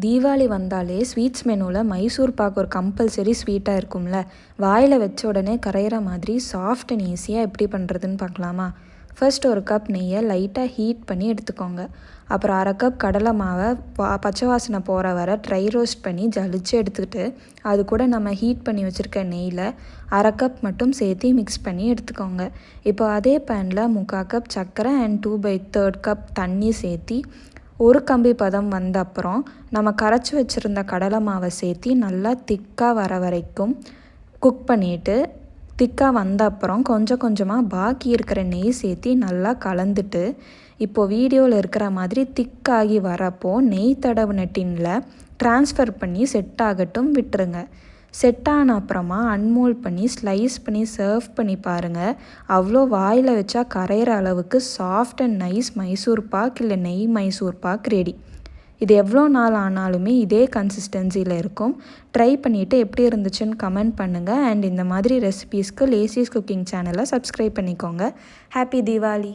தீபாவளி வந்தாலே ஸ்வீட்ஸ் மெனுவில் மைசூர் பாக் ஒரு கம்பல்சரி ஸ்வீட்டாக இருக்கும்ல. வாயில் வச்ச உடனே கரையிற மாதிரி சாஃப்ட் அண்ட் ஈஸியாக எப்படி பண்ணுறதுன்னு பார்க்கலாமா? ஃபர்ஸ்ட் ஒரு கப் நெய்யை லைட்டாக ஹீட் பண்ணி எடுத்துக்கோங்க. அப்புறம் அரை கப் கடலை மாவை பச்சை வாசனை போகிற வர ட்ரை ரோஸ்ட் பண்ணி ஜலிச்சு எடுத்துக்கிட்டு அது கூட நம்ம ஹீட் பண்ணி வச்சுருக்க நெய்யில் அரை கப் மட்டும் சேர்த்து மிக்ஸ் பண்ணி எடுத்துக்கோங்க. இப்போ அதே பேனில் 3/4 கப் சர்க்கரை அண்ட் 2/3 கப் தண்ணி சேர்த்தி ஒரு கம்பி பதம் வந்த அப்புறம் நம்ம கரைச்சி வச்சுருந்த கடலை மாவை சேர்த்தி நல்லா திக்காக வர வரைக்கும் குக் பண்ணிவிட்டு, திக்காக வந்த அப்புறம் கொஞ்சம் கொஞ்சமாக பாக்கி இருக்கிற நெய் சேர்த்தி நல்லா கலந்துட்டு, இப்போது வீடியோவில் இருக்கிற மாதிரி திக்காகி வரப்போ நெய் தடவின டின்னில் ட்ரான்ஸ்ஃபர் பண்ணி செட் ஆகட்டும் விட்டுருங்க. செட் ஆன அப்புறமா அன்மோல்ட் பண்ணி ஸ்லைஸ் பண்ணி சர்வ் பண்ணி பாருங்கள். அவ்வளோ வாயில் வச்சா கரையிற அளவுக்கு soft and nice Mysore pak இல்லை நெய் மைசூர் பாக் ரெடி. இது எவ்வளோ நாள் ஆனாலுமே இதே கன்சிஸ்டன்சியில் இருக்கும். ட்ரை பண்ணிவிட்டு எப்படி இருந்துச்சுன்னு கமெண்ட் பண்ணுங்கள். அண்ட் இந்த மாதிரி ரெசிபீஸ்க்கு லேசிஸ் குக்கிங் சேனலை சப்ஸ்கிரைப் பண்ணிக்கோங்க. ஹாப்பி தீபாவளி.